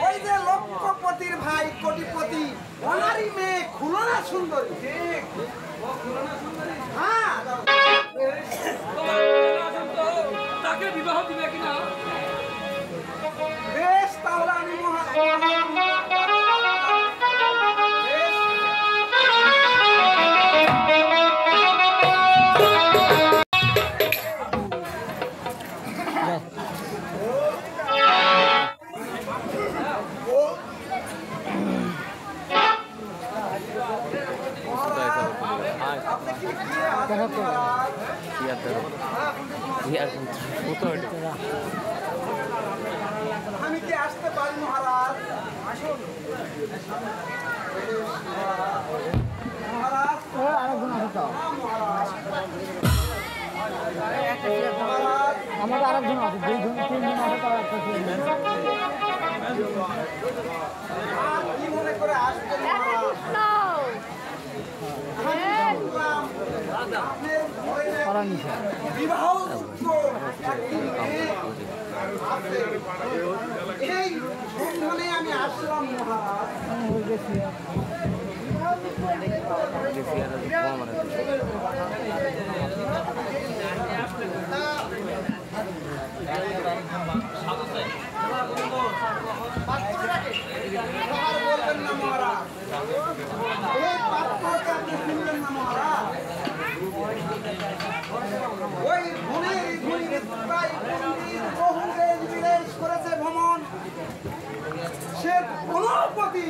ওই যে লক্ষপতির ভাই কোটিপতি ওনারই মেয়ে খুলনা সুন্দরী। হ্যাঁ তাকে বিবাহ দিবে কিনা? বেশ, তাহলে আমি আমি কি আসতে পারি মহারাজ? মহারাজ আমাদের আরেকজন আছে, দুইজন তিনজন আছে, তারা একটা কি মনে করে আসবেন বিবাহ এই সন্ধানে আমি আসলাম মহারাজ। বলবেন না মহারাজ, এই পাত্রকে আপনি শুনবেন না মহারাজ। ওই ধনের ধনীর প্রায় বহু দেশ বিদেশ করেছে ভ্রমণ, সে কোনপতি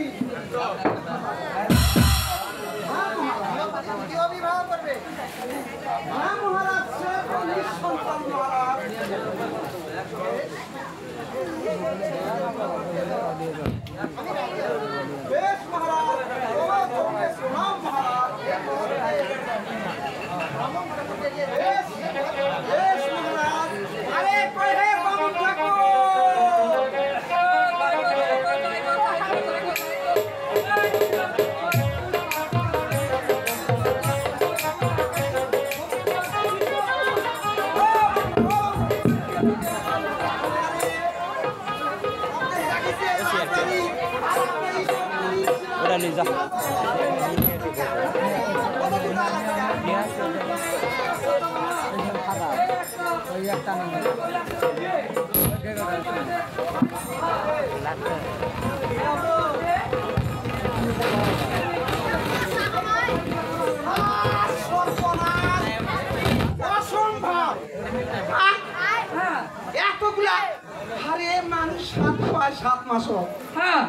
বিবাহ করবে। হ্যাঁ মহারাজ, সে নিঃসন্তান মহারাজ। বেশ মহারাজ, প্রণাম মহারাজ। বেশ বেশ মহারাজ। আরে কই রে বামুন ঠাকুর? এতগুলা আরে মানুষ 7 মাস হ্যাঁ,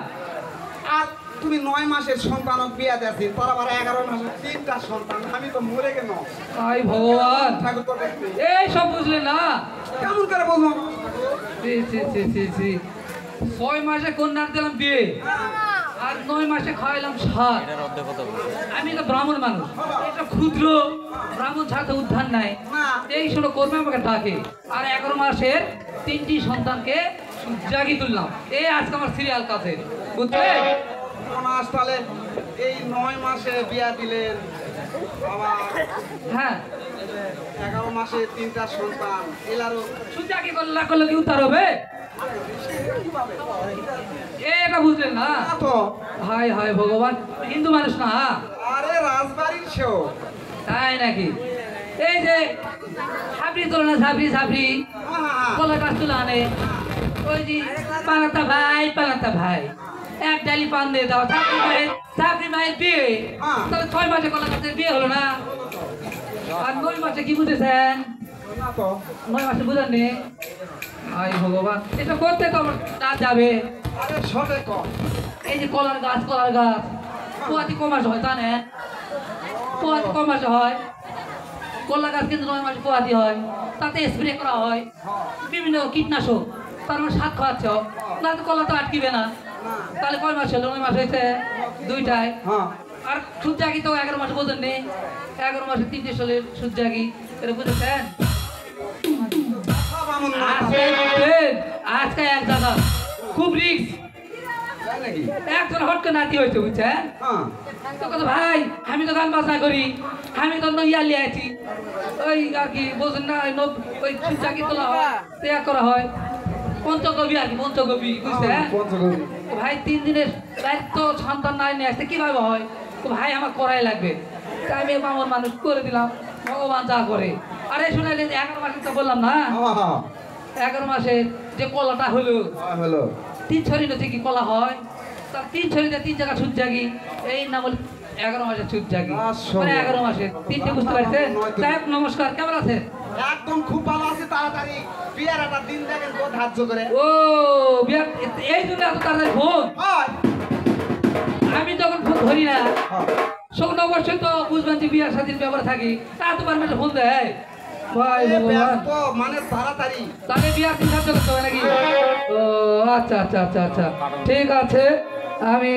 আর তুমি 9 মাসের সন্তান বিয়া দিয়েছি, তার আবার 11 মাসের 3টা সন্তান। আমি তো মরে গেল। হাই ভগবান, ঠাকুর তো এই সব বুঝলে না? কেমন করে বলবো? 6 মাসে কন্যার দিলাম বিয়ে, আর 9 মাসে খাওয়াইলাম সাত। আমি তো ব্রাহ্মণ মানুষ, এটা ক্ষুদ্র ব্রাহ্মণ ছাড়া উদ্ধার নাই। এই শোনো কর্মে আমাকে ডাকে, আর 11 মাসের 3টি সন্তানকে জাগি তুললাম। এই আজকে আমার সিরিয়াল কাছে, বুঝলে? তাহলে এই 9 মাসে বিয়া দিলেন, বাবা হ্যাঁ 11 মাসে 3টা সন্তান, এলারও সুজাকি করলে কি উদ্ধার হবে? এটা বুঝলেন না তো? হাই হাই ভগবান, হিন্দু মানুষ না? আরে রাজবাড়ির সেও তাই নাকি? এই যে ছাপড়ি তোলে না, ছাপড়ি কলা গাছ তুলে আনে, ওই যে পালাতা ভাই এক ডালি পান দিয়ে দাও, ছাপড়ি মায়ের বিয়ে। তাহলে 6 মাসে কলা গাছের বিয়ে হলো না, আর 9 মাসে কি বুঝেছেন? 9 মাসে বুঝেননি? হাই ভগবান, এটা করতে তো আমার রাত যাবে। এই যে কলার গাছ পোয়াতি ক মাসে হয় জানেন? পোয়াতি ক মাসে হয়? কলা গাছ কিন্তু 9 মাসে পোয়াতি হয়, তাতে স্প্রে করা হয় বিভিন্ন কীটনাশক, তার মানে সাত খাওয়াচ্ছ না, তো কলা তো আটকিবে না। তাহলে কয় মাস হলো? 9 মাস হয়েছে, 2টায়। আর সূর্যাগি তো 11 মাসে বোঝেন নেই, 11 মাসে 3টে শোলের সূর্যাগি, এটা বুঝেছেন? আজকে এক জায়গা খুব রিস্ক, নাকি? একজন হটকে নাতি হয়েছে বুঝছেন হ্যাঁ তো কথা ভাই আমি তো গান বাজনা করি আমি তো নইয়া লিয়ে আছি ওই আর কি বোঝেন না ওই চাকি তোলা হয় তৈরি করা হয় পঞ্চকবি আর কি পঞ্চকবি বুঝছেন পঞ্চগড়ি। তো ভাই 3 দিনের দায়িত্ব সন্তান নাই নিয়ে আসতে কিভাবে হয় তো ভাই আমার করাই লাগবে তাই আমি মামর মানুষ করে দিলাম ভগবান যা করে আরে শুনাইলে 11 মাসে তো বললাম না হ্যাঁ 11 মাসে যে কলাটা হলো হলো 3 ছড়ি নদী কি কলা হয় তার 3 ছড়িতে 3 জায়গা ছুট জাগি এই নাম বলে 11 মাসে ছুট জাগি মানে 11 মাসে 3টে বুঝতে পারছেন সাহেব নমস্কার কেমন আছেন একদম খুব ভালো আছে তাড়াতাড়ি বিয়ার একটা দিন দেখেন তো ধার্য করে ও বিয়ার এই জন্য এত তাড়াতাড়ি ফোন হয় আমি যখন ফোন ধরি না হ্যাঁ। সব অবশ্যই তো বুঝবেন যে বিয়ার সাথে ব্যাপারে থাকি তা তো পারবে ফোন দেয় ভাই এ ভগবান ব্যস্ত, মানে তাড়াতাড়ি তাহলে বিয়ার দিন সাহায্য করতে হবে নাকি ও আচ্ছা আচ্ছা আচ্ছা আচ্ছা ঠিক আছে আমি